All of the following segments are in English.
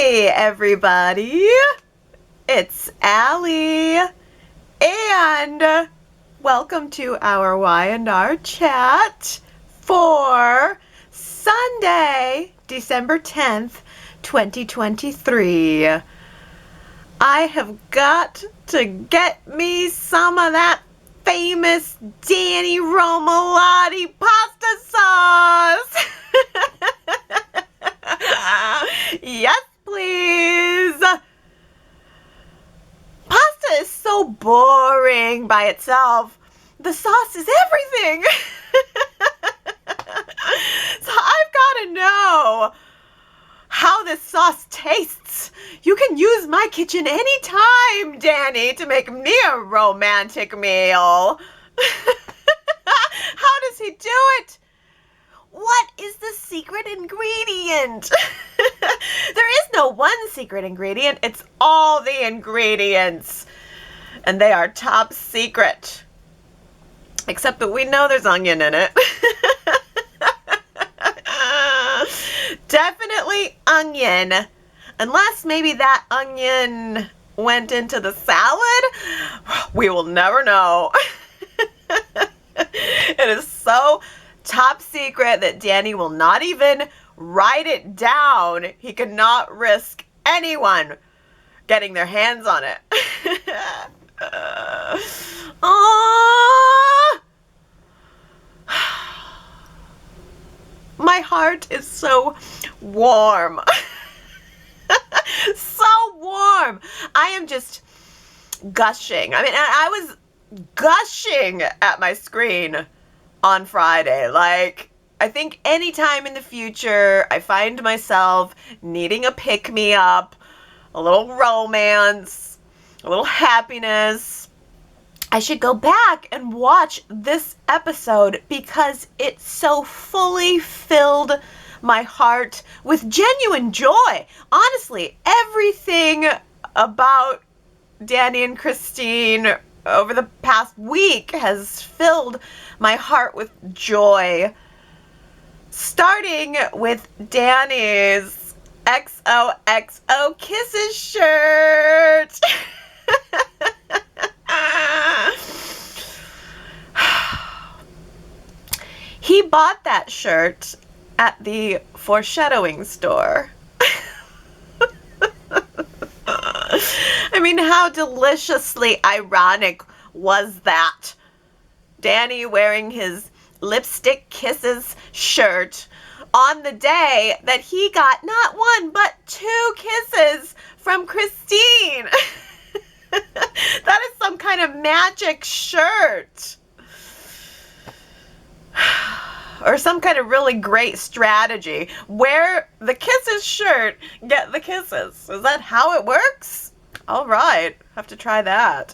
Hey everybody, it's Allie, and welcome to our Y&R Chat for Sunday, December 10th, 2023. I have got to get me some of that famous Danny Romolotti pasta sauce. Yes, please. Pasta is so boring by itself. The sauce is everything. So I've got to know how this sauce tastes. You can use my kitchen anytime, Danny, to make me a romantic meal. How does he do it? What is the secret ingredient? There is no one secret ingredient. It's all the ingredients. And they are top secret. Except that we know there's onion in it. Definitely onion. Unless maybe that onion went into the salad. We will never know. It is so top secret that Danny will not even write it down. He could not risk anyone getting their hands on it. My heart is so warm. So warm. I am just gushing. I mean, I was gushing at my screen on Friday. Like, I think anytime in the future I find myself needing a pick-me-up, a little romance, a little happiness, I should go back and watch this episode because it so fully filled my heart with genuine joy. Honestly, everything about Danny and Christine over the past week has filled my heart with joy. Starting with Danny's XOXO Kisses shirt. He bought that shirt at the foreshadowing store. I mean, how deliciously ironic was that? Danny wearing his Lipstick Kisses shirt on the day that he got not one, but 2 kisses from Christine. That is some kind of magic shirt. Or some kind of really great strategy. Wear the Kisses shirt, get the kisses. Is that how it works? All right, have to try that.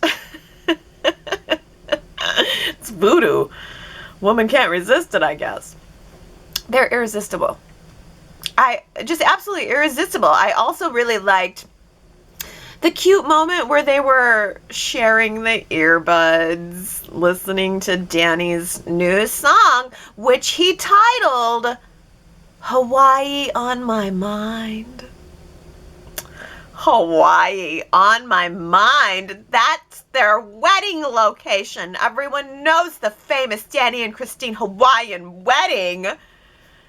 It's voodoo. Woman can't resist it, I guess. They're irresistible. Just absolutely irresistible. I also really liked the cute moment where they were sharing the earbuds, listening to Danny's new song, which he titled Hawaii on My Mind. Hawaii on My Mind. That's their wedding location. Everyone knows the famous Danny and Christine Hawaiian wedding.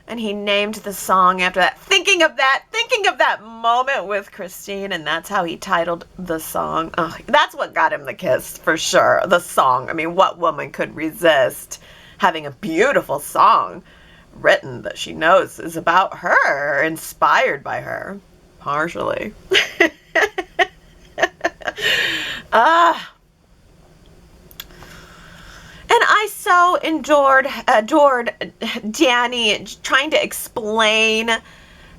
And he named the song after that. Thinking of that moment with Christine, and that's how he titled the song. Oh, that's what got him the kiss, for sure. The song. I mean, what woman could resist having a beautiful song written that she knows is about her, inspired by her, partially. And I so adored Danny trying to explain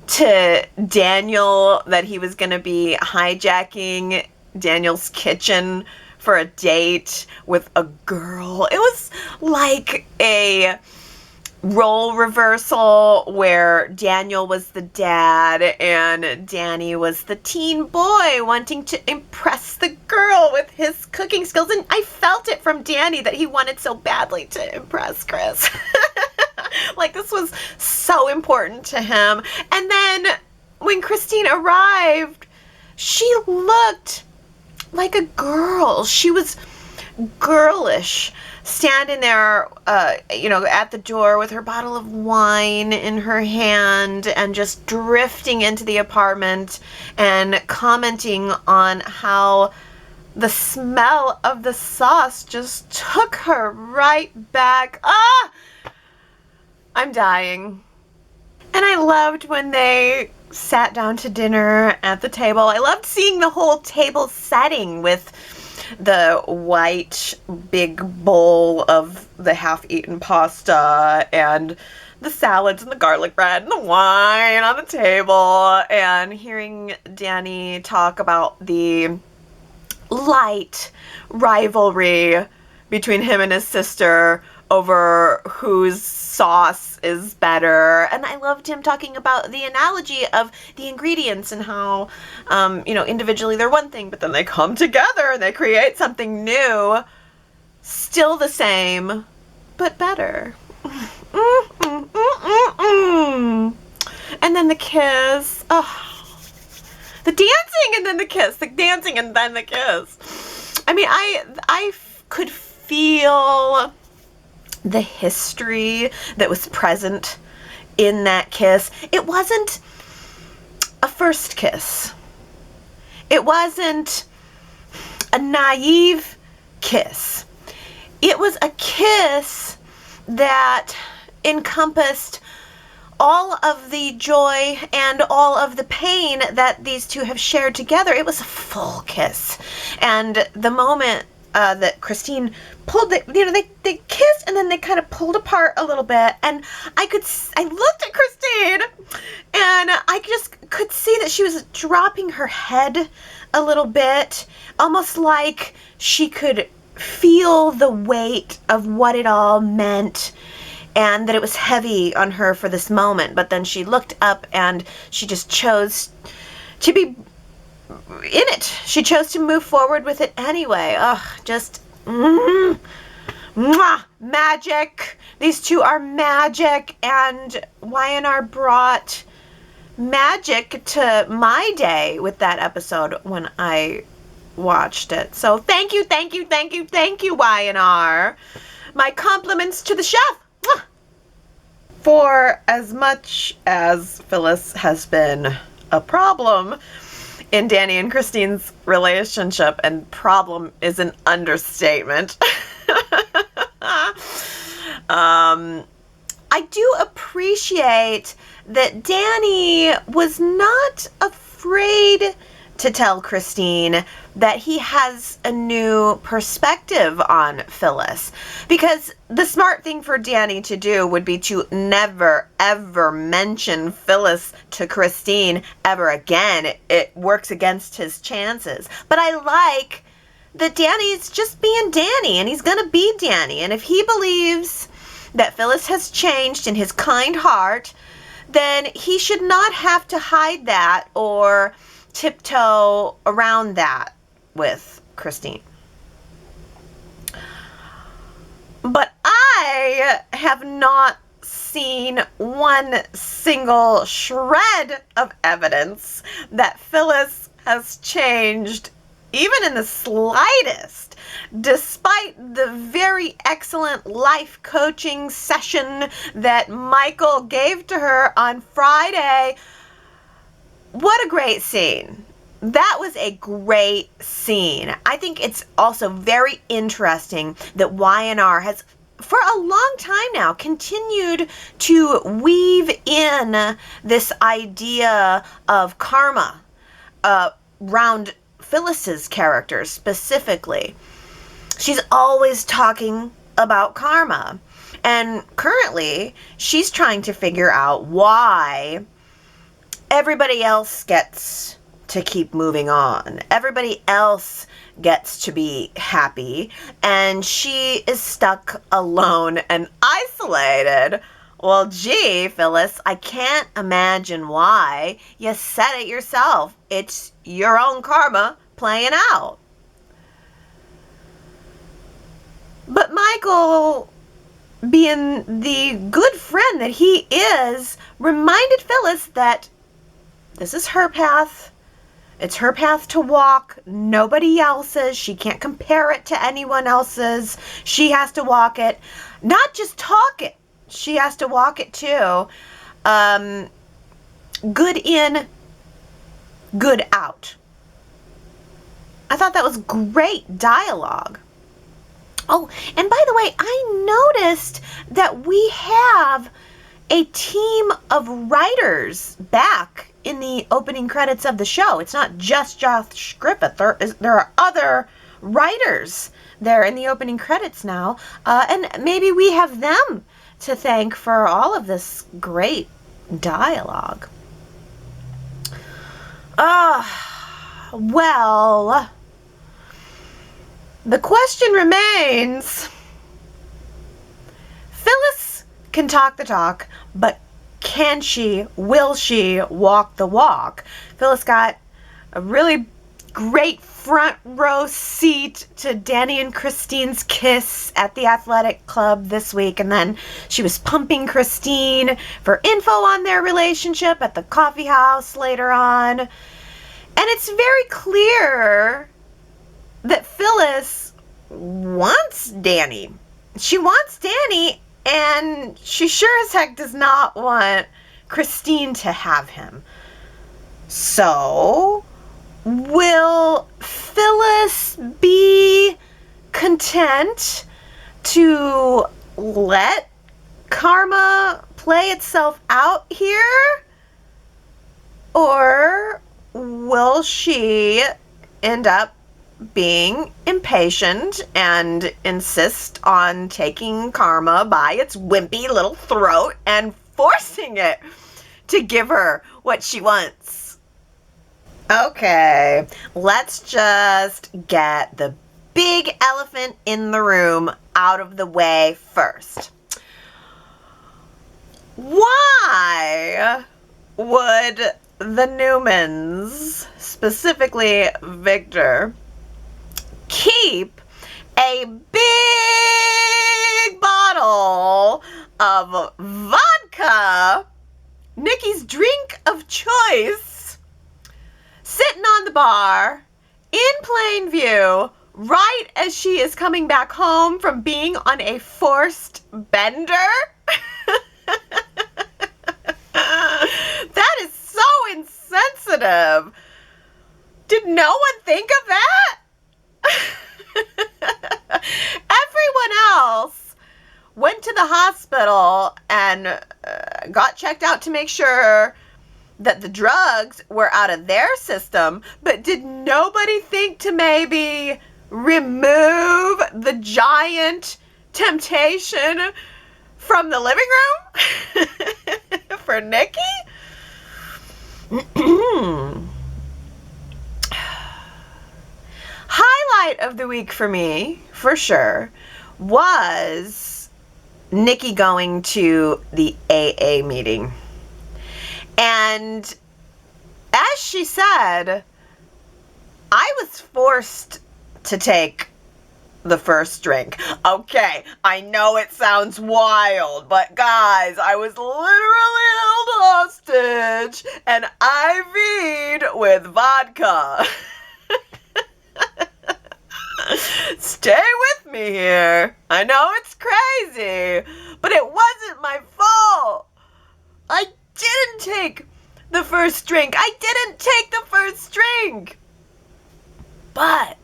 to Daniel that he was going to be hijacking Daniel's kitchen for a date with a girl. It was like a role reversal where Daniel was the dad and Danny was the teen boy wanting to impress the girl with his cooking skills. And I felt it from Danny that he wanted so badly to impress Chris. Like, this was so important to him. And then when Christine arrived, she looked like a girl. She was girlish, standing there, at the door with her bottle of wine in her hand and just drifting into the apartment and commenting on how the smell of the sauce just took her right back. Ah! I'm dying. And I loved when they sat down to dinner at the table. I loved seeing the whole table setting with the white big bowl of the half-eaten pasta and the salads and the garlic bread and the wine on the table, and hearing Danny talk about the light rivalry between him and his sister over whose sauce is better. And I loved him talking about the analogy of the ingredients and how, individually they're one thing, but then they come together and they create something new. Still the same, but better. And then the kiss. Oh, the dancing and then the kiss. The dancing and then the kiss. I mean, I could feel the history that was present in that kiss. It wasn't a first kiss. It wasn't a naive kiss. It was a kiss that encompassed all of the joy and all of the pain that these two have shared together. It was a full kiss. And the moment that Christine pulled they kissed and then they kind of pulled apart a little bit, and I looked at Christine and I just could see that she was dropping her head a little bit, almost like she could feel the weight of what it all meant and that it was heavy on her for this moment. But then she looked up and she just chose to be in it. She chose to move forward with it anyway. Ugh, just magic. These two are magic, and Y&R brought magic to my day with that episode when I watched it. So thank you, Y&R. My compliments to the chef. For as much as Phyllis has been a problem in Danny and Christine's relationship, and problem is an understatement, I do appreciate that Danny was not afraid to tell Christine that he has a new perspective on Phyllis. Because the smart thing for Danny to do would be to never, ever mention Phyllis to Christine ever again. It works against his chances. But I like that Danny's just being Danny, and he's going to be Danny. And if he believes that Phyllis has changed in his kind heart, then he should not have to hide that or tiptoe around that with Christine. But I have not seen one single shred of evidence that Phyllis has changed, even in the slightest, despite the very excellent life coaching session that Michael gave to her on Friday. What a great scene. That was a great scene. I think it's also very interesting that Y&R has, for a long time now, continued to weave in this idea of karma around Phyllis's character specifically. She's always talking about karma. And currently, she's trying to figure out why everybody else gets to keep moving on. Everybody else gets to be happy, and she is stuck alone and isolated. Well, gee, Phyllis, I can't imagine why. You said it yourself. It's your own karma playing out. But Michael, being the good friend that he is, reminded Phyllis that This is her path. It's her path to walk, nobody else's. She can't compare it to anyone else's. She has to walk it, not just talk it. She has to walk it too. Good in, good out. I thought that was great dialogue. Oh, and by the way, I noticed that we have a team of writers back in the opening credits of the show. It's not just Josh Griffith. There are other writers there in the opening credits now. And maybe we have them to thank for all of this great dialogue. Well, the question remains, Phyllis can talk the talk, but can she, will she walk the walk? Phyllis got a really great front row seat to Danny and Christine's kiss at the athletic club this week, and then she was pumping Christine for info on their relationship at the coffee house later on. And it's very clear that Phyllis wants Danny. She wants Danny, and she sure as heck does not want Christine to have him. So, will Phyllis be content to let karma play itself out here? Or will she end up being impatient and insist on taking karma by its wimpy little throat and forcing it to give her what she wants? Okay, let's just get the big elephant in the room out of the way first. Why would the Newmans, specifically Victor, keep a big bottle of vodka, Nikki's drink of choice, sitting on the bar in plain view right as she is coming back home from being on a forced bender? That is so insensitive. Did no one think of that? Everyone else went to the hospital and got checked out to make sure that the drugs were out of their system, but did nobody think to maybe remove the giant temptation from the living room for Nikki? Highlight of the week for me, for sure, was Nikki going to the AA meeting. And as she said, I was forced to take the first drink. Okay, I know it sounds wild, but guys, I was literally held hostage and IV'd with vodka. Stay with me here. I know it's crazy, but it wasn't my fault. I didn't take the first drink. But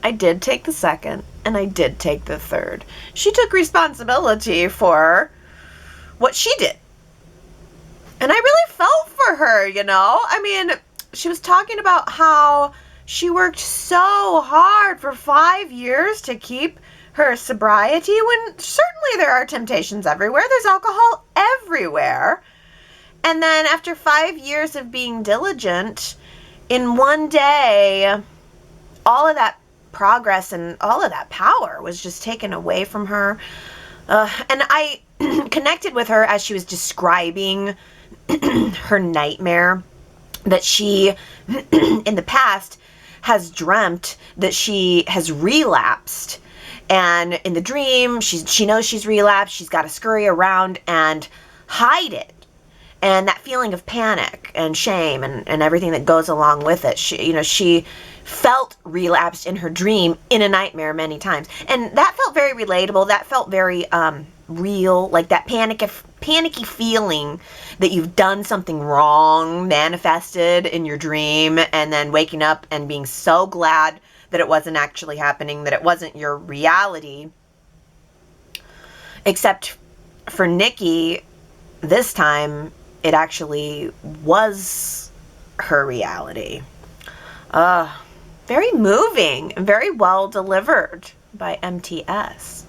I did take the second, and I did take the third. She took responsibility for what she did. And I really felt for her, you know? I mean, she was talking about how she worked so hard for 5 years to keep her sobriety, when certainly there are temptations everywhere. There's alcohol everywhere. And then after 5 years of being diligent, in one day, all of that progress and all of that power was just taken away from her. And I connected with her as she was describing her nightmare that she, in the past, has dreamt that she has relapsed. And in the dream, she knows she's relapsed. She's got to scurry around and hide it. And that feeling of panic and shame and everything that goes along with it. She felt relapsed in her dream in a nightmare many times. And that felt very relatable. That felt very real, like that panicky feeling that you've done something wrong manifested in your dream, and then waking up and being so glad that it wasn't actually happening, that it wasn't your reality. Except for Nikki, this time it actually was her reality. Very moving and very well delivered by MTS.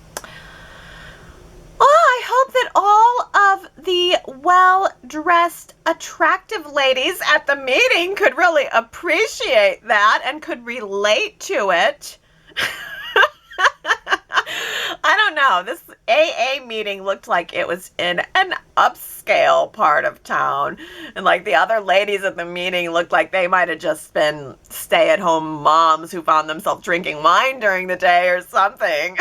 I hope that all of the well-dressed, attractive ladies at the meeting could really appreciate that and could relate to it. I don't know. This AA meeting looked like it was in an upscale part of town. And like the other ladies at the meeting looked like they might have just been stay-at-home moms who found themselves drinking wine during the day or something.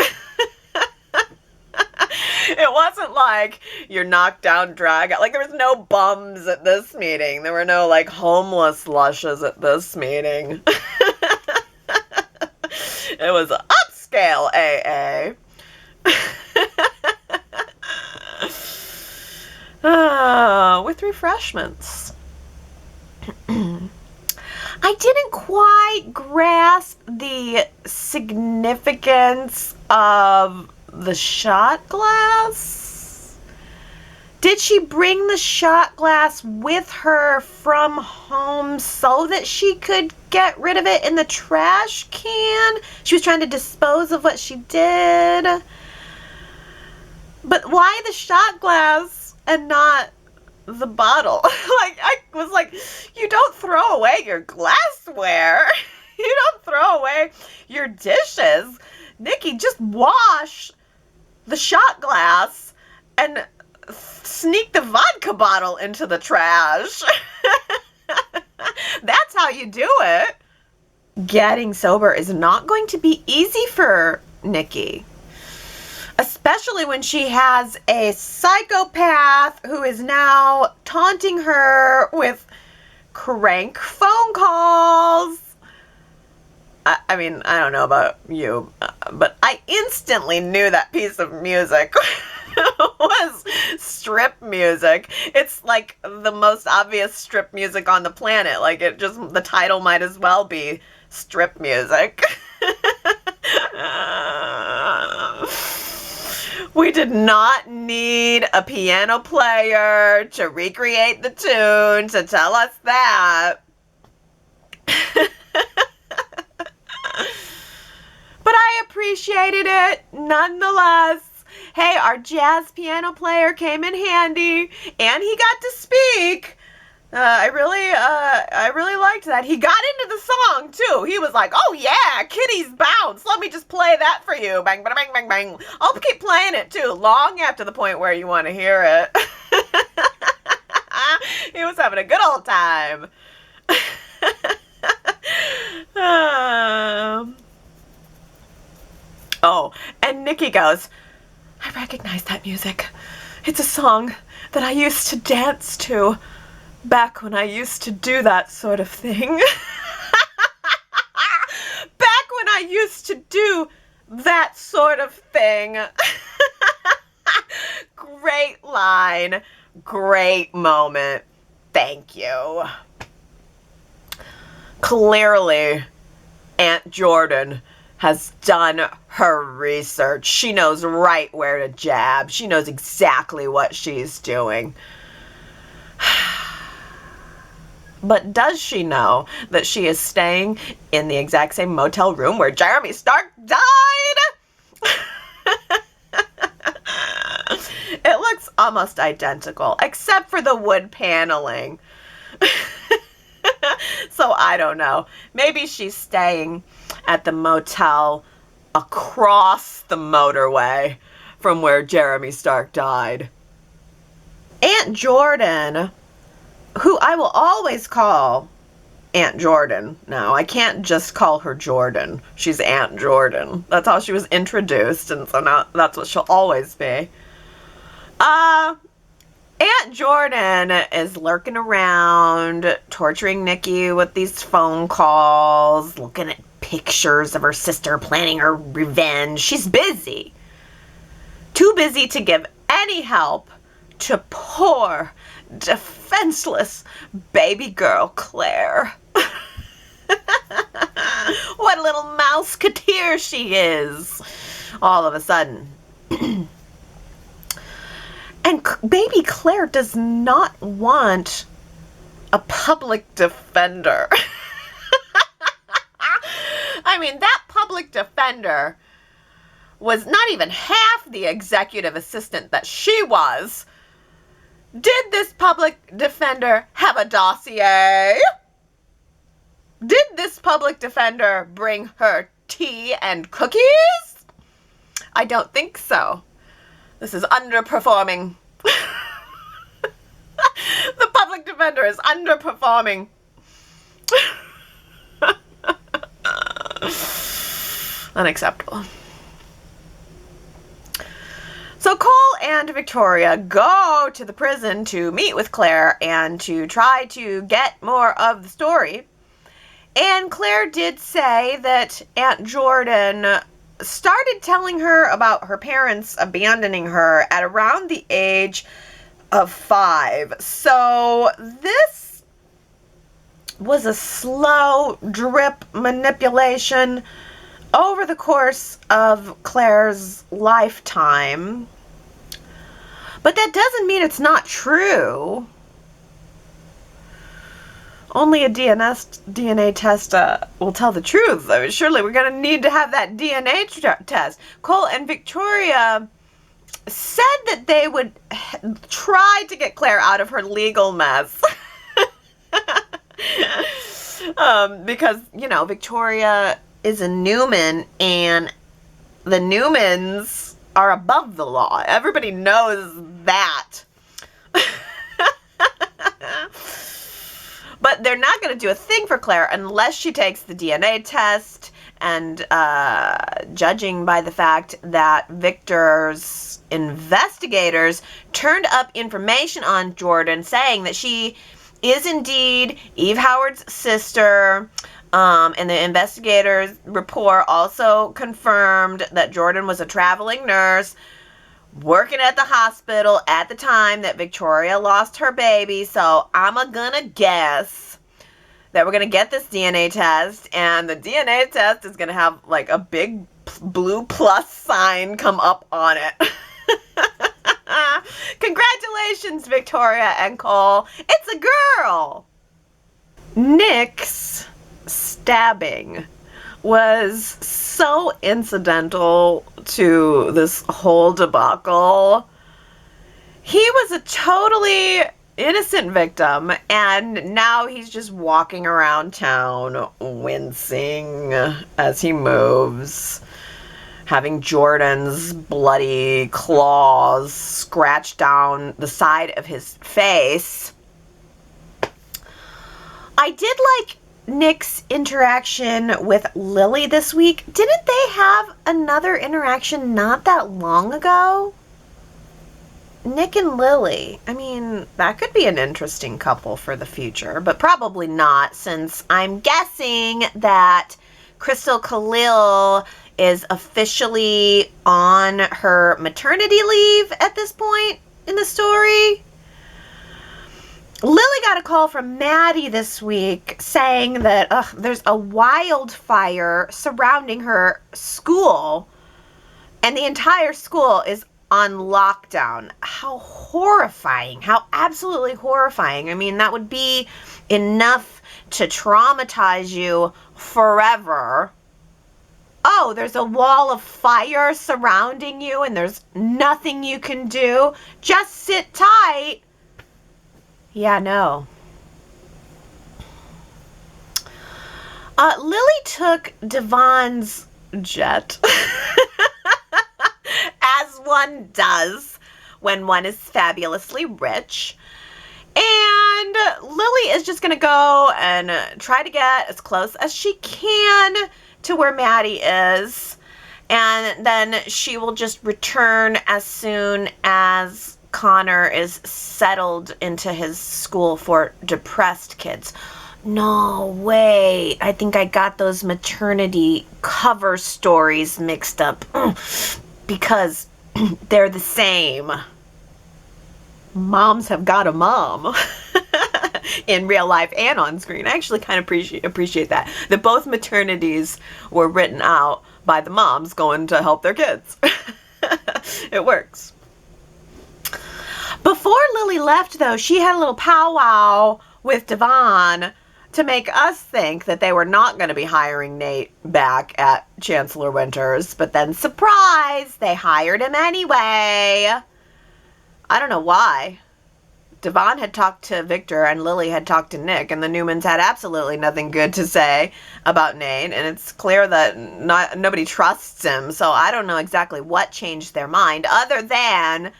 It wasn't like your knockdown drag out. Like, there was no bums at this meeting. There were no, like, homeless lushes at this meeting. It was upscale AA. With refreshments. I didn't quite grasp the significance of the shot glass. Did she bring the shot glass with her from home so that she could get rid of it in the trash can? She was trying to dispose of what she did. But why the shot glass and not the bottle? Like, I was like, you don't throw away your glassware. You don't throw away your dishes. Nikki, just wash the shot glass and sneak the vodka bottle into the trash. That's how you do it. Getting sober is not going to be easy for Nikki. Especially when she has a psychopath who is now taunting her with crank phone calls. I mean, I don't know about you, but I instantly knew that piece of music was strip music. It's like the most obvious strip music on the planet. Like, the title might as well be strip music. We did not need a piano player to recreate the tune to tell us that. But I appreciated it nonetheless. Hey, our jazz piano player came in handy, and he got to speak. I really liked that. He got into the song too. He was like, "Oh yeah, Kitty's Bounce. Let me just play that for you. Bang, bang, bang, bang, bang." I'll keep playing it too, long after the point where you want to hear it. He was having a good old time. Oh, and Nikki goes, "I recognize that music. It's a song that I used to dance to back when I used to do that sort of thing." Back when I used to do that sort of thing. Great line. Great moment. Thank you. Clearly, Aunt Jordan has done her research. She knows right where to jab. She knows exactly what she's doing. But does she know that she is staying in the exact same motel room where Jeremy Stark died? It looks almost identical, except for the wood paneling. So I don't know. Maybe she's staying at the motel across the motorway from where Jeremy Stark died. Aunt Jordan, who I will always call Aunt Jordan now. I can't just call her Jordan. She's Aunt Jordan. That's how she was introduced, and so now that's what she'll always be. Aunt Jordan is lurking around, torturing Nikki with these phone calls, looking at pictures of her sister planning her revenge. She's busy. Too busy to give any help to poor, defenseless baby girl Claire. What a little mouseketeer she is, all of a sudden. And baby Claire does not want a public defender. I mean, that public defender was not even half the executive assistant that she was. Did this public defender have a dossier? Did this public defender bring her tea and cookies? I don't think so. This is underperforming. The public defender is underperforming. Unacceptable. So Cole and Victoria go to the prison to meet with Claire and to try to get more of the story. And Claire did say that Aunt Jordan started telling her about her parents abandoning her at around the age of 5. So this was a slow drip manipulation over the course of Claire's lifetime. But that doesn't mean it's not true. Only a DNA test will tell the truth. I mean, surely we're going to need to have that DNA test. Cole and Victoria said that they would try to get Claire out of her legal mess. Because, you know, Victoria is a Newman, and the Newmans are above the law. Everybody knows that. But they're not going to do a thing for Claire unless she takes the DNA test, and judging by the fact that Victor's investigators turned up information on Jordan saying that she is indeed Eve Howard's sister, and the investigators' report also confirmed that Jordan was a traveling nurse working at the hospital at the time that Victoria lost her baby. So I'm gonna guess that we're gonna get this DNA test, and the DNA test is gonna have like a big blue plus sign come up on it. Congratulations, Victoria and Cole. It's a girl. Nick's stabbing was so incidental to this whole debacle. He was a totally innocent victim, and now he's just walking around town wincing as he moves, having Jordan's bloody claws scratch down the side of his face. I did like Nick's interaction with Lily this week. Didn't they have another interaction not that long ago? Nick and Lily. I mean, that could be an interesting couple for the future, but probably not, since I'm guessing that Crystal Khalil is officially on her maternity leave at this point in the story. Lily got a call from Maddie this week saying that there's a wildfire surrounding her school, and the entire school is on lockdown. How horrifying. How absolutely horrifying. I mean, that would be enough to traumatize you forever. Oh, there's a wall of fire surrounding you and there's nothing you can do. Just sit tight. Yeah, no. Lily took Devon's jet, as one does when one is fabulously rich. And Lily is just going to go and try to get as close as she can to where Maddie is. And then she will just return as soon as Connor is settled into his school for depressed kids. No, wait. I think I got those maternity cover stories mixed up because they're the same. Moms have got a mom in real life and on screen. I actually kind of appreciate that both maternities were written out by the moms going to help their kids. It works. Before Lily left, though, she had a little powwow with Devon to make us think that they were not going to be hiring Nate back at Chancellor Winters. But then, surprise, they hired him anyway. I don't know why. Devon had talked to Victor and Lily had talked to Nick, and the Newmans had absolutely nothing good to say about Nate, and it's clear that nobody trusts him, so I don't know exactly what changed their mind, other than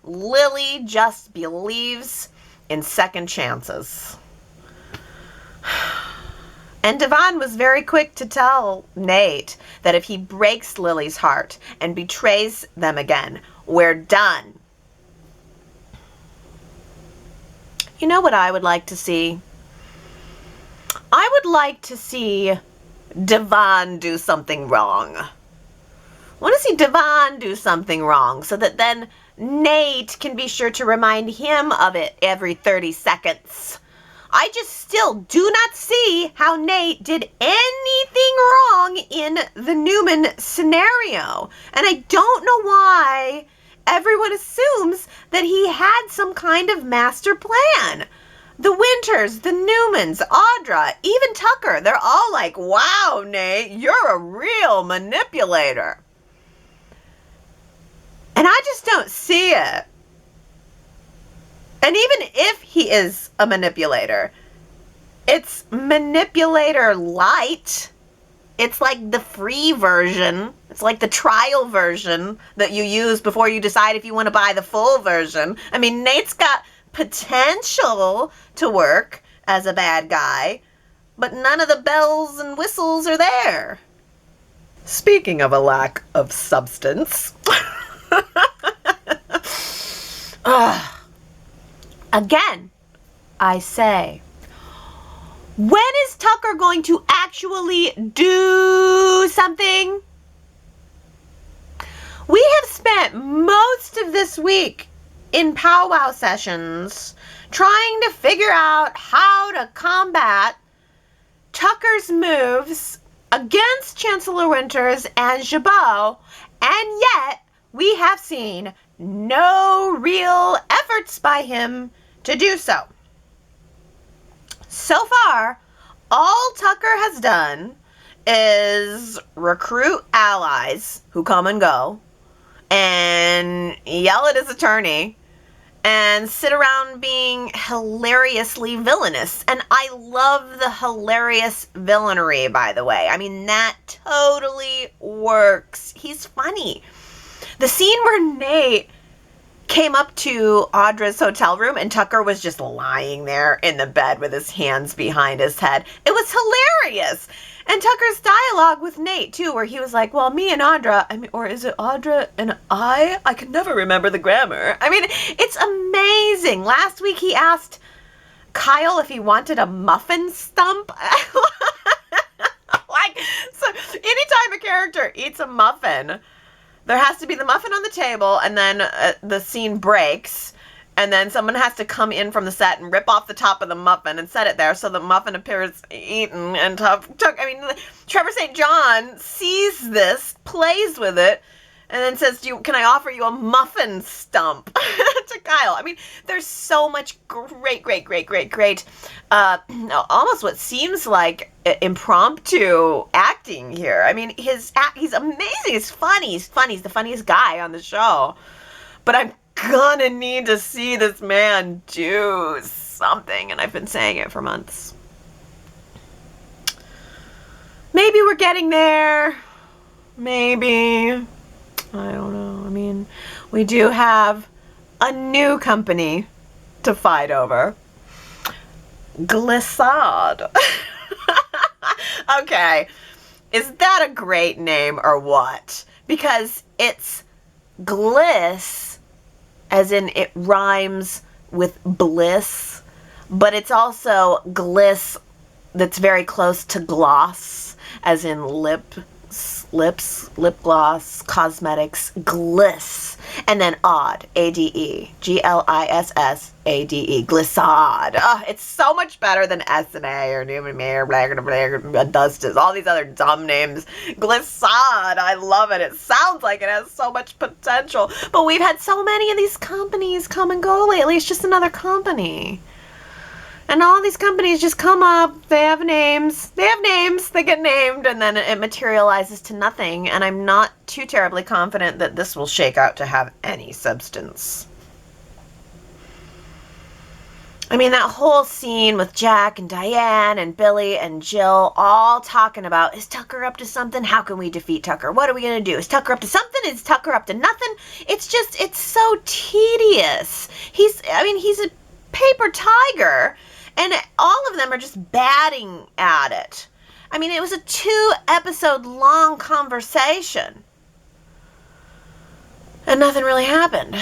Lily just believes in second chances. And Devon was very quick to tell Nate that if he breaks Lily's heart and betrays them again, we're done. You know what I would like to see? I would like to see Devon do something wrong. I want to see Devon do something wrong so that then Nate can be sure to remind him of it every 30 seconds. I just still do not see how Nate did anything wrong in the Newman scenario. And I don't know why everyone assumes that he had some kind of master plan. The Winters, the Newmans, Audra, even Tucker, they're all like, wow, Nate, you're a real manipulator. And I just don't see it. And even if he is a manipulator, it's manipulator light. It's like the free version. It's like the trial version that you use before you decide if you want to buy the full version. I mean, Nate's got potential to work as a bad guy, but none of the bells and whistles are there. Speaking of a lack of substance. Again, I say, when is Tucker going to actually do something? We have spent most of this week in powwow sessions trying to figure out how to combat Tucker's moves against Chancellor Winters and Jabot, and yet we have seen no real efforts by him to do so. So far, all Tucker has done is recruit allies who come and go and yell at his attorney and sit around being hilariously villainous. And I love the hilarious villainy, by the way. I mean, that totally works. He's funny. The scene where Nate came up to Audra's hotel room and Tucker was just lying there in the bed with his hands behind his head. It was hilarious. And Tucker's dialogue with Nate, too, where he was like, well, me and Audra, I mean, or is it Audra and I? I can never remember the grammar. I mean, it's amazing. Last week he asked Kyle if he wanted a muffin stump. Like, so anytime a character eats a muffin, there has to be the muffin on the table, and then the scene breaks, and then someone has to come in from the set and rip off the top of the muffin and set it there so the muffin appears eaten. And Trevor St. John sees this, plays with it, and then says, can I offer you a muffin stump to Kyle? I mean, there's so much great, almost what seems like impromptu acting here. I mean, he's amazing. He's funny. He's the funniest guy on the show. But I'm gonna need to see this man do something, and I've been saying it for months. Maybe we're getting there. Maybe. I don't know. I mean, we do have a new company to fight over. Glissade. Okay. Is that a great name or what? Because it's Gliss as in it rhymes with bliss, but it's also gliss that's very close to gloss, as in lips, lip gloss, cosmetics, gliss, and then odd, A-D-E, Glissade, glissade. Oh, it's so much better than S&A or Newman-Mayer, Augustus, all these other dumb names. Glissade, I love it. It sounds like it has so much potential, but we've had so many of these companies come and go lately. It's just another company. And all these companies just come up, they have names, they get named, and then it materializes to nothing. And I'm not too terribly confident that this will shake out to have any substance. I mean, that whole scene with Jack and Diane and Billy and Jill all talking about, is Tucker up to something? How can we defeat Tucker? What are we going to do? Is Tucker up to something? Is Tucker up to nothing? It's so tedious. He's a paper tiger. And all of them are just batting at it. I mean, it was a 2-episode long conversation. And nothing really happened.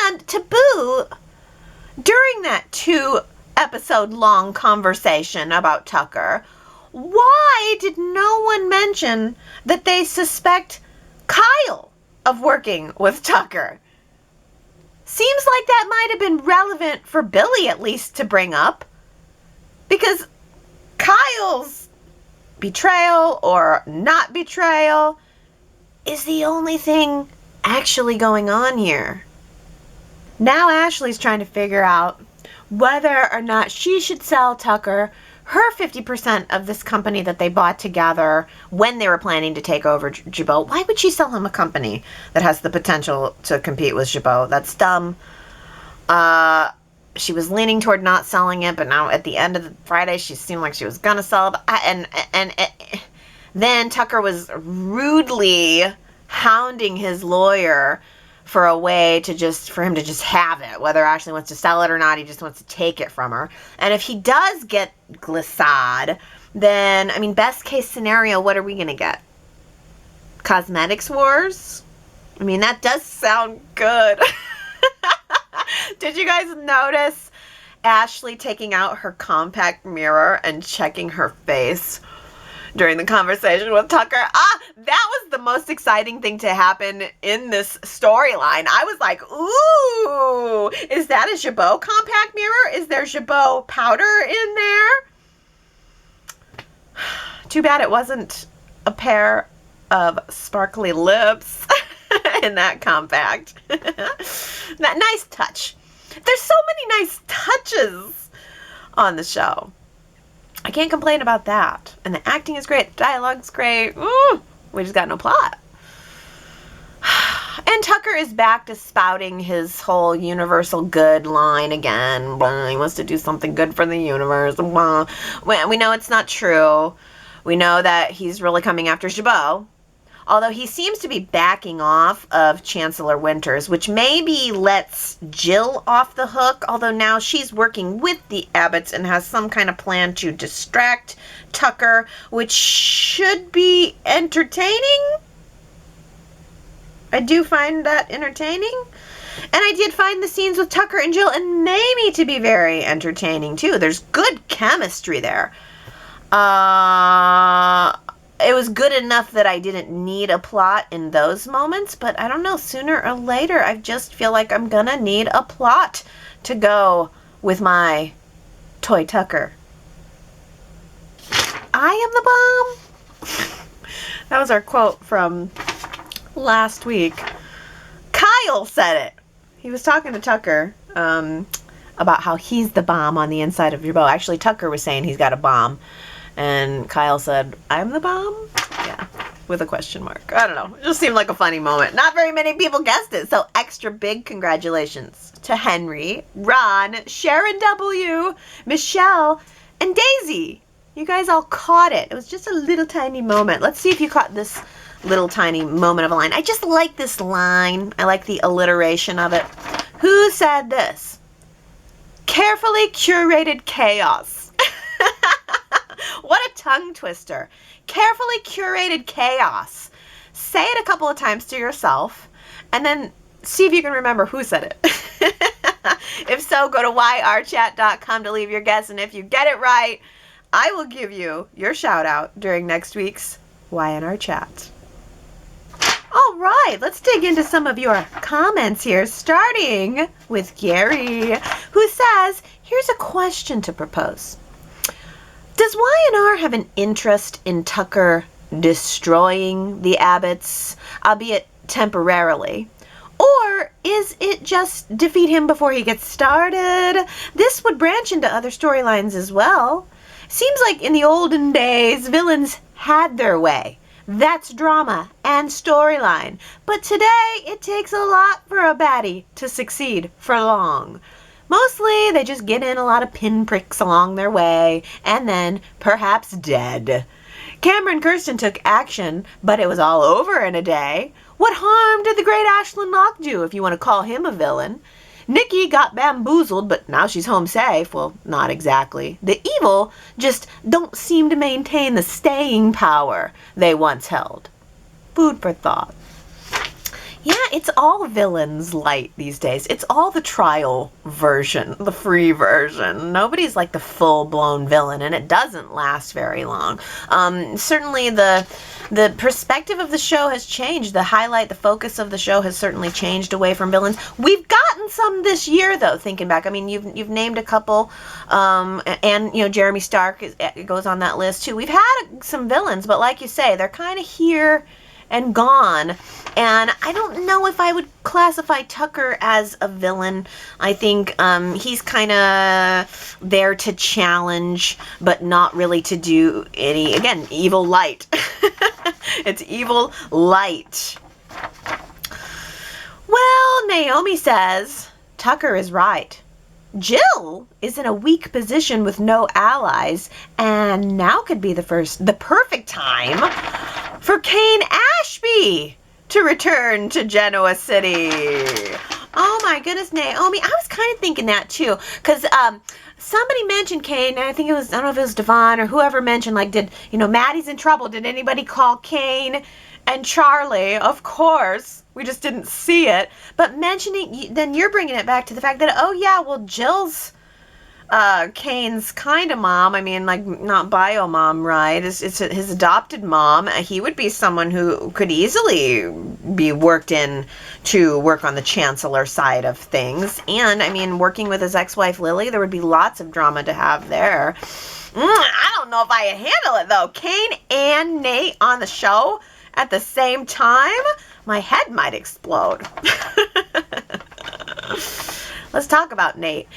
And to boot, during that 2-episode long conversation about Tucker, why did no one mention that they suspect Kyle of working with Tucker? Seems like that might have been relevant for Billy, at least, to bring up. Because Kyle's betrayal or not betrayal is the only thing actually going on here. Now Ashley's trying to figure out whether or not she should sell Tucker her 50% of this company that they bought together when they were planning to take over Jabot. Why would she sell him a company that has the potential to compete with Jabot? That's dumb. She was leaning toward not selling it, but now at the end of the Friday, she seemed like she was going to sell it. And then Tucker was rudely hounding his lawyer for a way for him to just have it. Whether Ashley wants to sell it or not, he just wants to take it from her. And if he does get glissade, then, I mean, best case scenario, what are we going to get? Cosmetics wars? I mean, that does sound good. Did you guys notice Ashley taking out her compact mirror and checking her face during the conversation with Tucker? That was the most exciting thing to happen in this storyline. I was like, ooh, is that a Jabot compact mirror? Is there Jabot powder in there? Too bad it wasn't a pair of sparkly lips in that compact. That nice touch. There's so many nice touches on the show. I can't complain about that. And the acting is great. The dialogue's great. We just got no plot. And Tucker is back to spouting his whole universal good line again. He wants to do something good for the universe. We know it's not true. We know that he's really coming after Jabot. Although he seems to be backing off of Chancellor Winters, which maybe lets Jill off the hook, although now she's working with the Abbotts and has some kind of plan to distract Tucker, which should be entertaining. I do find that entertaining. And I did find the scenes with Tucker and Jill and Mamie to be very entertaining, too. There's good chemistry there. It was good enough that I didn't need a plot in those moments, but I don't know, sooner or later, I just feel like I'm gonna need a plot to go with my toy Tucker. I am the bomb. That was our quote from last week. Kyle said it. He was talking to Tucker about how he's the bomb on the inside of your bow. Actually, Tucker was saying he's got a bomb. And Kyle said, I'm the bomb? Yeah, with a question mark. I don't know. It just seemed like a funny moment. Not very many people guessed it, so extra big congratulations to Henry, Ron, Sharon W., Michelle, and Daisy. You guys all caught it. It was just a little tiny moment. Let's see if you caught this little tiny moment of a line. I just like this line. I like the alliteration of it. Who said this? Carefully curated chaos. What a tongue twister. Carefully curated chaos. Say it a couple of times to yourself, and then see if you can remember who said it. If so, go to yrchat.com to leave your guess, and if you get it right, I will give you your shout out during next week's Y&R Chat. All right, let's dig into some of your comments here, starting with Gary, who says, here's a question to propose. Does Y&R have an interest in Tucker destroying the Abbotts, albeit temporarily? Or is it just defeat him before he gets started? This would branch into other storylines as well. Seems like in the olden days, villains had their way. That's drama and storyline. But today, it takes a lot for a baddie to succeed for long. Mostly, they just get in a lot of pinpricks along their way, and then perhaps dead. Cameron Kirsten took action, but it was all over in a day. What harm did the great Ashlyn Locke do, if you want to call him a villain? Nikki got bamboozled, but now she's home safe. Well, not exactly. The evil just don't seem to maintain the staying power they once held. Food for thought. Yeah, it's all villains light these days. It's all the trial version, the free version. Nobody's like the full-blown villain, and it doesn't last very long. Certainly the perspective of the show has changed. The focus of the show has certainly changed away from villains. We've gotten some this year, though, thinking back. I mean, you've named a couple, and, Jeremy Stark goes on that list, too. We've had some villains, but like you say, they're kind of here and gone, and I don't know if I would classify Tucker as a villain. I think he's kind of there to challenge, but not really to do any, again, evil light. It's evil light. Well, Naomi says, Tucker is right. Jill is in a weak position with no allies, and now could be the perfect time for Kane Ashby to return to Genoa City. Oh my goodness, Naomi. I was kind of thinking that too, because somebody mentioned Kane, and I think it was, I don't know if it was Devon or whoever mentioned, like, Maddie's in trouble. Did anybody call Kane and Charlie? Of course. We just didn't see it. But then you're bringing it back to the fact that, oh yeah, well, Jill's Kane's kind of mom. I mean, like, not bio mom, right? It's his adopted mom. He would be someone who could easily be worked in to work on the chancellor side of things. And, I mean, working with his ex-wife, Lily, there would be lots of drama to have there. I don't know if I can handle it, though. Kane and Nate on the show at the same time? My head might explode. Let's talk about Nate.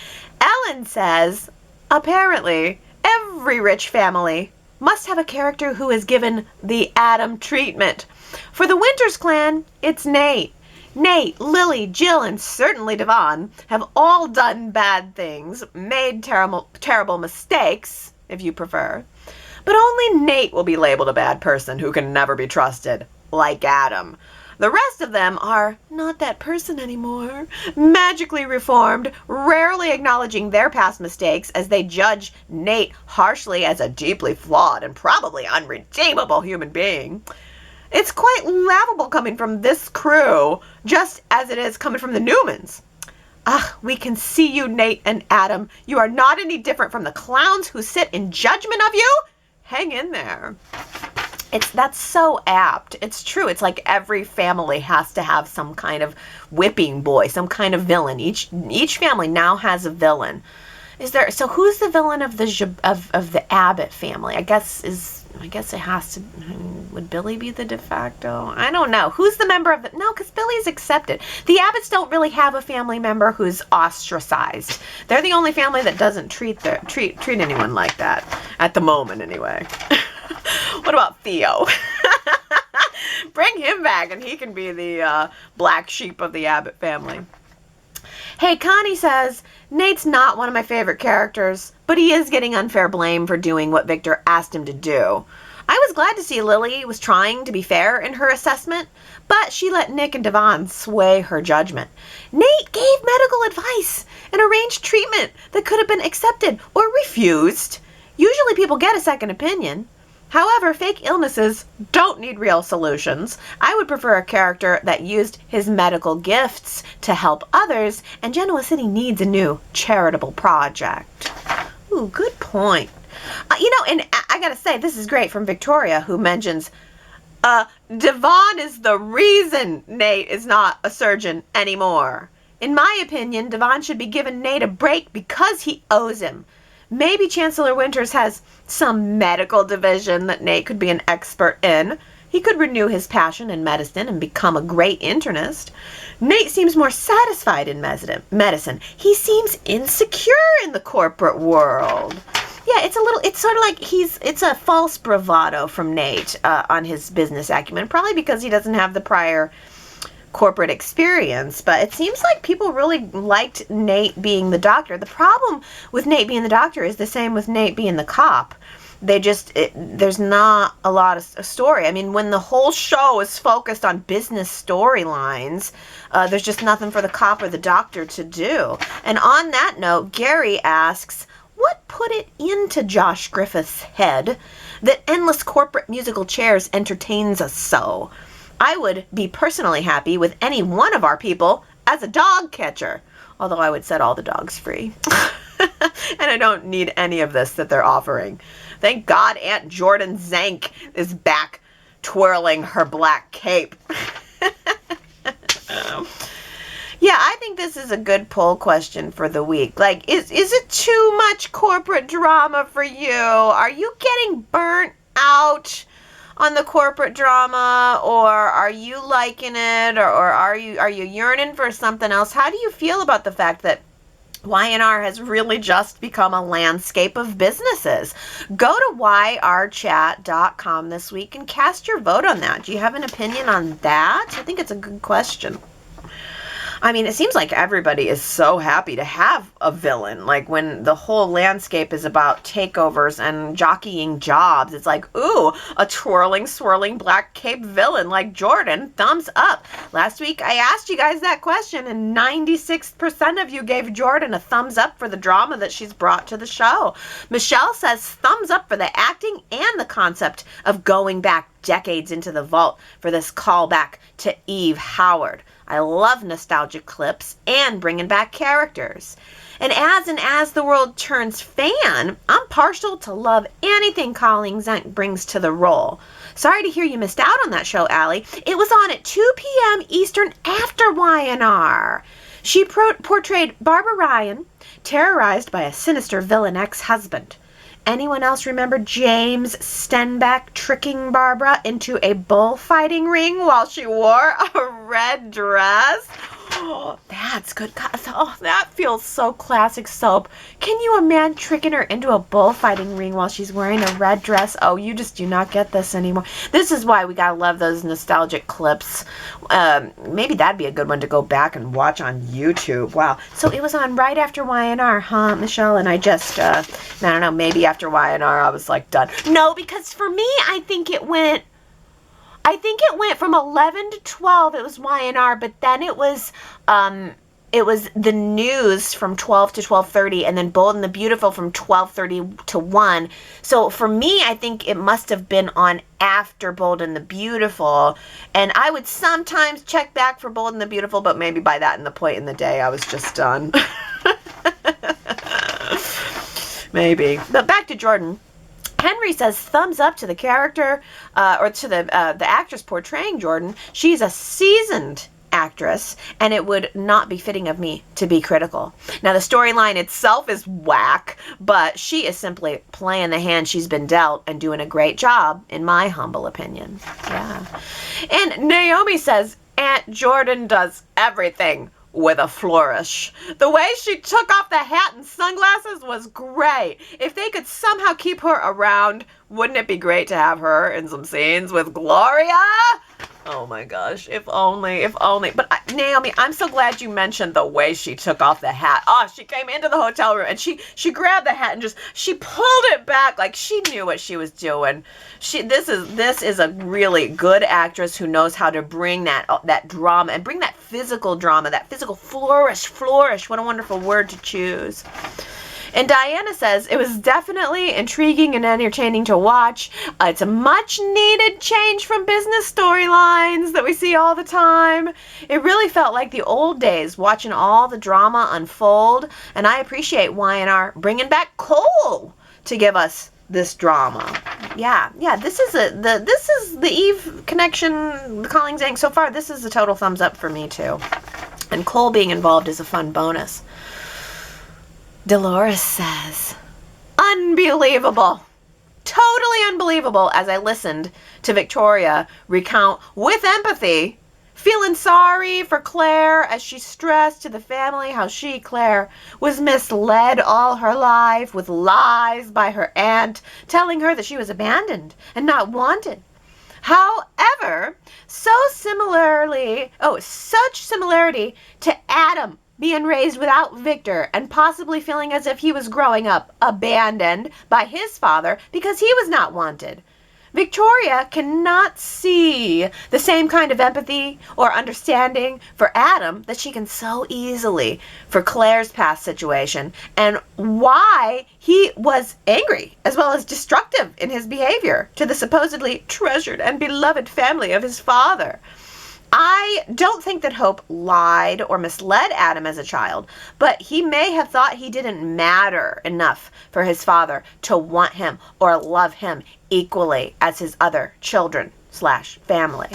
Ellen says, apparently, every rich family must have a character who is given the Adam treatment. For the Winters clan, it's Nate. Nate, Lily, Jill, and certainly Devon have all done bad things, made terrible mistakes, if you prefer. But only Nate will be labeled a bad person who can never be trusted, like Adam. The rest of them are not that person anymore, magically reformed, rarely acknowledging their past mistakes as they judge Nate harshly as a deeply flawed and probably unredeemable human being. It's quite laughable coming from this crew, just as it is coming from the Newmans. Ah, we can see you, Nate and Adam. You are not any different from the clowns who sit in judgment of you. Hang in there. That's so apt. It's true. It's like every family has to have some kind of whipping boy, some kind of villain. Each family now has a villain. So who's the villain of the Abbott family? I guess it has to. Would Billy be the de facto? I don't know. Who's the member of the? No, because Billy's accepted. The Abbotts don't really have a family member who's ostracized. They're the only family that doesn't treat anyone like that at the moment, anyway. What about Theo? Bring him back, and he can be the black sheep of the Abbott family. Hey, Connie says, Nate's not one of my favorite characters, but he is getting unfair blame for doing what Victor asked him to do. I was glad to see Lily was trying to be fair in her assessment, but she let Nick and Devon sway her judgment. Nate gave medical advice and arranged treatment that could have been accepted or refused. Usually people get a second opinion. However, fake illnesses don't need real solutions. I would prefer a character that used his medical gifts to help others, and Genoa City needs a new charitable project. Ooh, good point. And I gotta say, this is great from Victoria, who mentions, Devon is the reason Nate is not a surgeon anymore. In my opinion, Devon should be given Nate a break because he owes him. Maybe Chancellor Winters has some medical division that Nate could be an expert in. He could renew his passion in medicine and become a great internist. Nate seems more satisfied in medicine. He seems insecure in the corporate world. Yeah, it's sort of like it's a false bravado from Nate on his business acumen, probably because he doesn't have the prior corporate experience, but it seems like people really liked Nate being the doctor. The problem with Nate being the doctor is the same with Nate being the cop. There's not a lot of story. I mean, when the whole show is focused on business storylines, there's just nothing for the cop or the doctor to do. And on that note, Gary asks, what put it into Josh Griffith's head that endless corporate musical chairs entertains us so? I would be personally happy with any one of our people as a dog catcher, although I would set all the dogs free. And I don't need any of this that they're offering. Thank God Aunt Jordan Zank is back twirling her black cape. Yeah, I think this is a good poll question for the week. Like, is it too much corporate drama for you? Are you getting burnt out on the corporate drama, or are you liking it, or are you yearning for something else? How do you feel about the fact that Y&R has really just become a landscape of businesses? Go to yrchat.com this week and cast your vote on that. Do you have an opinion on that? I think it's a good question. I mean, it seems like everybody is so happy to have a villain. Like, when the whole landscape is about takeovers and jockeying jobs, it's like, ooh, a twirling, swirling black cape villain like Jordan, thumbs up. Last week, I asked you guys that question, and 96% of you gave Jordan a thumbs up for the drama that she's brought to the show. Michelle says thumbs up for the acting and the concept of going back decades into the vault for this callback to Eve Howard. I love nostalgic clips and bringing back characters. And as the world turns fan, I'm partial to love anything Colleen Zank brings to the role. Sorry to hear you missed out on that show, Allie. It was on at 2 p.m. Eastern after Y&R. She portrayed Barbara Ryan, terrorized by a sinister villain ex-husband. Anyone else remember James Stenbeck tricking Barbara into a bullfighting ring while she wore a red dress? Oh, that's good. Oh, that feels so classic soap. Can you imagine tricking her into a bullfighting ring while she's wearing a red dress? Oh, you just do not get this anymore. This is why we gotta love those nostalgic clips. Maybe that'd be a good one to go back and watch on YouTube. Wow. So it was on right after Y&R, huh, Michelle? And I just, I don't know, maybe after Y&R I was like done. No, because for me, I think it went from 11 to 12. It was Y&R, but then it was the news from 12 to 12:30, and then Bold and the Beautiful from 12:30 to 1. So for me, I think it must have been on after Bold and the Beautiful, and I would sometimes check back for Bold and the Beautiful, but maybe by that point in the day, I was just done. Maybe. But back to Jordan. Henry says thumbs up to the character, or to the actress portraying Jordan. She's a seasoned actress, and it would not be fitting of me to be critical. Now, the storyline itself is whack, but she is simply playing the hand she's been dealt and doing a great job, in my humble opinion. Yeah. And Naomi says Aunt Jordan does everything with a flourish. The way she took off the hat and sunglasses was great. If they could somehow keep her around, wouldn't it be great to have her in some scenes with Gloria? Oh my gosh, if only. But Naomi, I'm so glad you mentioned the way she took off the hat. Oh, she came into the hotel room and she grabbed the hat and she pulled it back like she knew what she was doing. This is a really good actress who knows how to bring that drama and bring that physical drama, that physical flourish. What a wonderful word to choose. And Diana says, it was definitely intriguing and entertaining to watch. It's a much needed change from business storylines that we see all the time. It really felt like the old days watching all the drama unfold. And I appreciate Y&R bringing back Cole to give us this drama. Yeah, this is the Eve connection, the Colleen Zhang. So far, this is a total thumbs up for me too. And Cole being involved is a fun bonus. Dolores says, unbelievable. Totally unbelievable as I listened to Victoria recount with empathy, feeling sorry for Claire as she stressed to the family how she, Claire, was misled all her life with lies by her aunt, telling her that she was abandoned and not wanted. However, such similarity to Adam being raised without Victor and possibly feeling as if he was growing up abandoned by his father because he was not wanted. Victoria cannot see the same kind of empathy or understanding for Adam that she can so easily for Claire's past situation and why he was angry as well as destructive in his behavior to the supposedly treasured and beloved family of his father. I don't think that Hope lied or misled Adam as a child, but he may have thought he didn't matter enough for his father to want him or love him equally as his other children/family.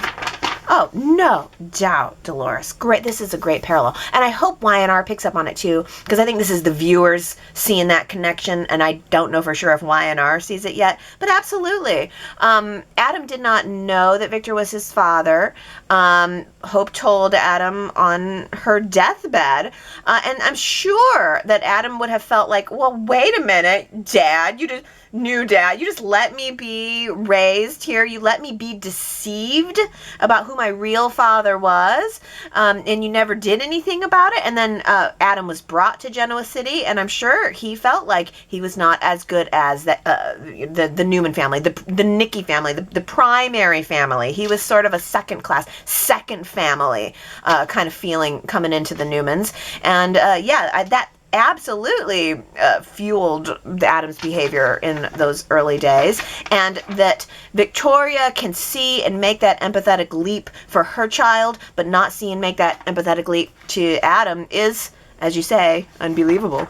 Oh, no doubt, Dolores. Great. This is a great parallel. And I hope Y&R picks up on it too, because I think this is the viewers seeing that connection, and I don't know for sure if Y&R sees it yet, but absolutely. Adam did not know that Victor was his father. Hope told Adam on her deathbed, and I'm sure that Adam would have felt like, well, wait a minute, Dad, you just let me be raised here. You let me be deceived about who my real father was, and you never did anything about it. And then Adam was brought to Genoa City, and I'm sure he felt like he was not as good as the Newman family, the Nikki family, the primary family. He was sort of a second class, second family kind of feeling coming into the Newmans. And that absolutely fueled Adam's behavior in those early days, and that Victoria can see and make that empathetic leap for her child, but not see and make that empathetic leap to Adam is, as you say, unbelievable.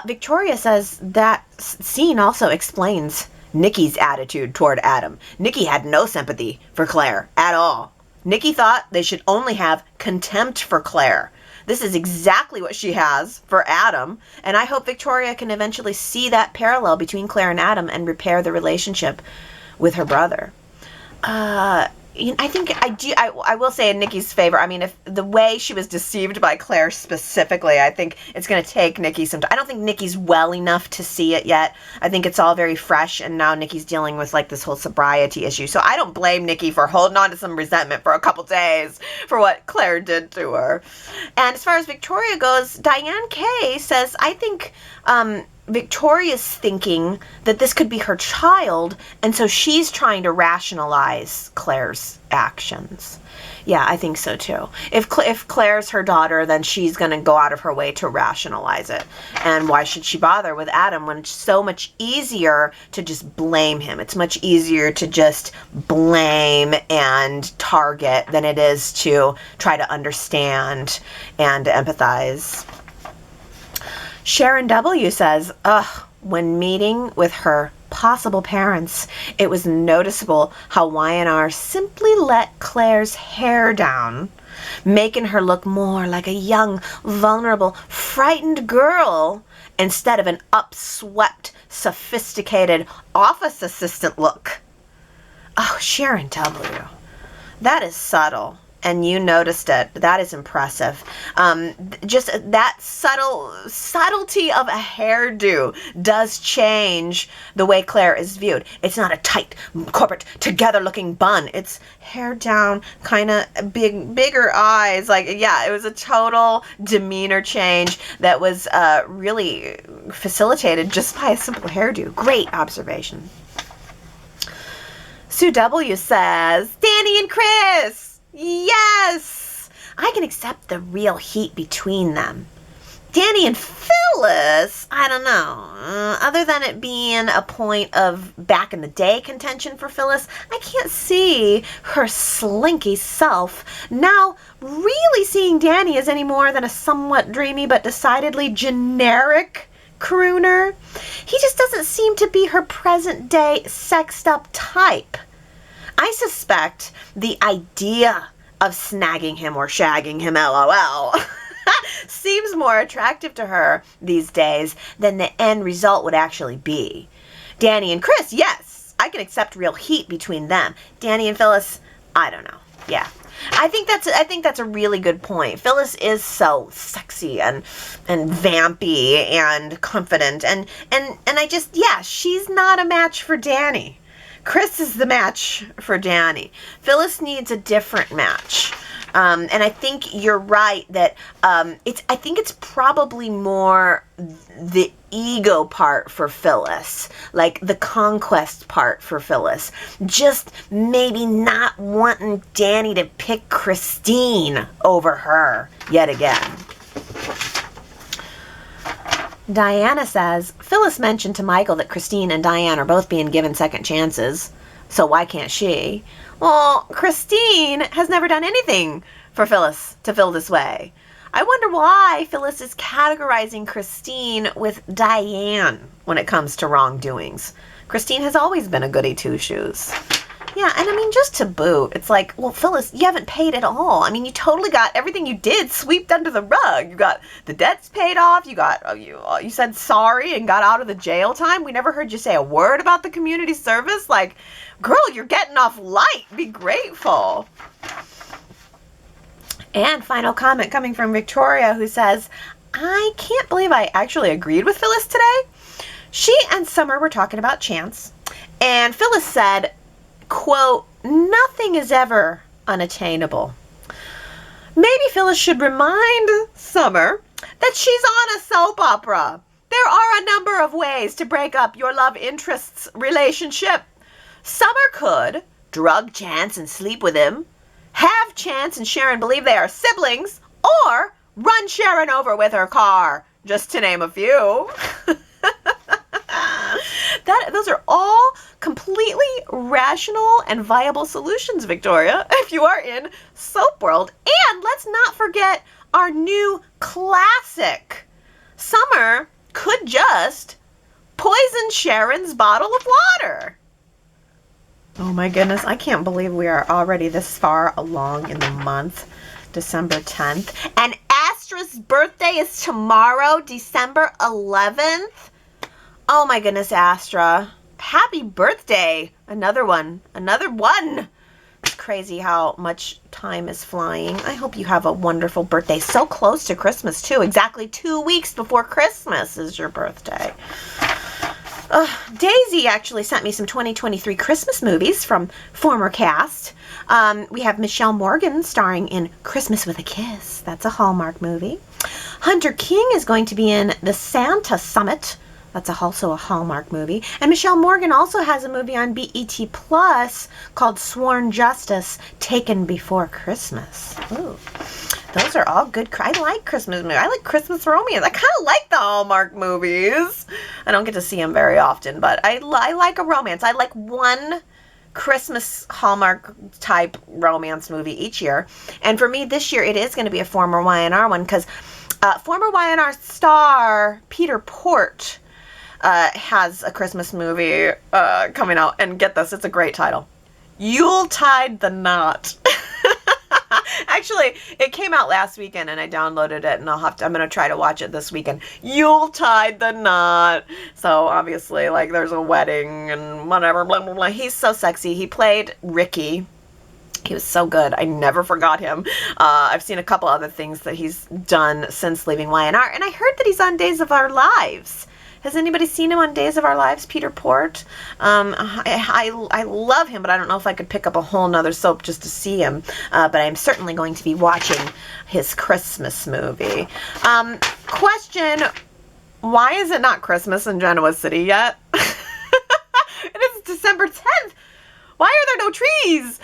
Victoria says that scene also explains Nikki's attitude toward Adam. Nikki had no sympathy for Claire at all. Nikki thought they should only have contempt for Claire. This is exactly what she has for Adam, and I hope Victoria can eventually see that parallel between Claire and Adam and repair the relationship with her brother. I will say in Nikki's favor, I mean, if the way she was deceived by Claire specifically, I think it's going to take Nikki some time. I don't think Nikki's well enough to see it yet. I think it's all very fresh, and now Nikki's dealing with like this whole sobriety issue. So I don't blame Nikki for holding on to some resentment for a couple days for what Claire did to her. And as far as Victoria goes, Diane Kay says, I think Victoria's thinking that this could be her child, and so she's trying to rationalize Claire's actions. Yeah, I think so too. If Claire's her daughter, then she's going to go out of her way to rationalize it. And why should she bother with Adam when it's so much easier to just blame him? It's much easier to just blame and target than it is to try to understand and empathize. Sharon W. says, when meeting with her possible parents, it was noticeable how Y&R simply let Claire's hair down, making her look more like a young, vulnerable, frightened girl instead of an upswept, sophisticated office assistant look. Oh, Sharon W. That is subtle. And you noticed it. That is impressive. Just that subtlety of a hairdo does change the way Claire is viewed. It's not a tight, corporate, together-looking bun. It's hair down, kind of bigger eyes. Like, yeah, it was a total demeanor change that was really facilitated just by a simple hairdo. Great observation. Sue W. says, Danny and Chris! Yes! I can accept the real heat between them. Danny and Phyllis, I don't know. Other than it being a point of back in the day contention for Phyllis, I can't see her slinky self now really seeing Danny as any more than a somewhat dreamy but decidedly generic crooner. He just doesn't seem to be her present day sexed up type. I suspect the idea of snagging him or shagging him, LOL, seems more attractive to her these days than the end result would actually be. Danny and Chris, yes, I can accept real heat between them. Danny and Phyllis, I don't know. Yeah. I think that's a really good point. Phyllis is so sexy and vampy and confident and I just, yeah, she's not a match for Danny. Chris is the match for Danny. Phyllis needs a different match. And I think you're right that I think it's probably more the ego part for Phyllis, like the conquest part for Phyllis. Just maybe not wanting Danny to pick Christine over her yet again. Diana says, Phyllis mentioned to Michael that Christine and Diane are both being given second chances, so why can't she? Well, Christine has never done anything for Phyllis to feel this way. I wonder why Phyllis is categorizing Christine with Diane when it comes to wrongdoings. Christine has always been a goody two-shoes. Yeah, and I mean, just to boot, it's like, well, Phyllis, you haven't paid at all. I mean, you totally got everything you did swept under the rug. You got the debts paid off. You got you said sorry and got out of the jail time. We never heard you say a word about the community service. Like, girl, you're getting off light. Be grateful. And final comment coming from Victoria, who says, I can't believe I actually agreed with Phyllis today. She and Summer were talking about chance, and Phyllis said, quote, nothing is ever unattainable. Maybe Phyllis should remind Summer that she's on a soap opera. There are a number of ways to break up your love interest's relationship. Summer could drug Chance and sleep with him, have Chance and Sharon believe they are siblings, or run Sharon over with her car, just to name a few. Those are all completely rational and viable solutions, Victoria, if you are in soap world. And let's not forget our new classic. Summer could just poison Sharon's bottle of water. Oh my goodness, I can't believe we are already this far along in the month, December 10th. And Astra's birthday is tomorrow, December 11th. Oh my goodness, Astra. Happy birthday. Another one. It's crazy how much time is flying. I hope you have a wonderful birthday. So close to Christmas, too. Exactly 2 weeks before Christmas is your birthday. Daisy actually sent me some 2023 Christmas movies from former cast. We have Michelle Morgan starring in Christmas with a Kiss. That's a Hallmark movie. Hunter King is going to be in The Santa Summit. That's also a Hallmark movie. And Michelle Morgan also has a movie on BET Plus called Sworn Justice, Taken Before Christmas. Ooh. Those are all good. I like Christmas movies. I like Christmas romance. I kind of like the Hallmark movies. I don't get to see them very often, but I like a romance. I like one Christmas Hallmark type romance movie each year. And for me this year, it is going to be a former Y&R one because former Y&R star Peter Port has a Christmas movie coming out. And get this, it's a great title. Yuletide the Knot. Actually, it came out last weekend and I downloaded it and I'm going to try to watch it this weekend. Yuletide the Knot. So obviously, like, there's a wedding and whatever, blah, blah, blah. He's so sexy. He played Ricky. He was so good. I never forgot him. I've seen a couple other things that he's done since leaving Y&R. And I heard that he's on Days of Our Lives. Has anybody seen him on Days of Our Lives, Peter Port? I love him, but I don't know if I could pick up a whole nother soap just to see him. But I'm certainly going to be watching his Christmas movie. Question, why is it not Christmas in Genoa City yet? It is December 10th. Why are there no trees?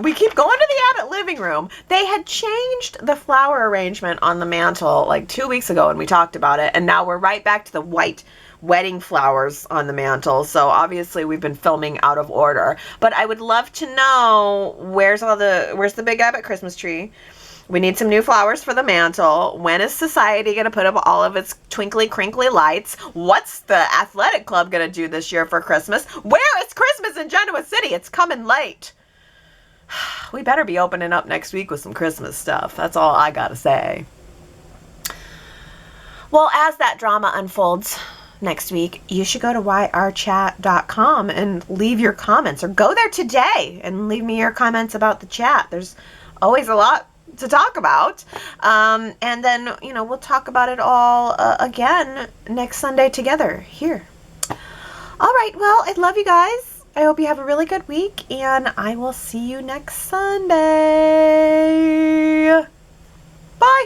We keep going to the attic living room. They had changed the flower arrangement on the mantle like 2 weeks ago and we talked about it. And now we're right back to the white wedding flowers on the mantle. So obviously we've been filming out of order. But I would love to know where's the Big Abbott Christmas tree? We need some new flowers for the mantle. When is society going to put up all of its twinkly, crinkly lights? What's the athletic club going to do this year for Christmas? Where is Christmas in Genoa City? It's coming late. We better be opening up next week with some Christmas stuff. That's all I got to say. Well, as that drama unfolds next week, you should go to yrchat.com and leave your comments, or go there today and leave me your comments about the chat. There's always a lot to talk about. And then, we'll talk about it all again next Sunday together here. All right. Well, I love you guys. I hope you have a really good week, and I will see you next Sunday. Bye.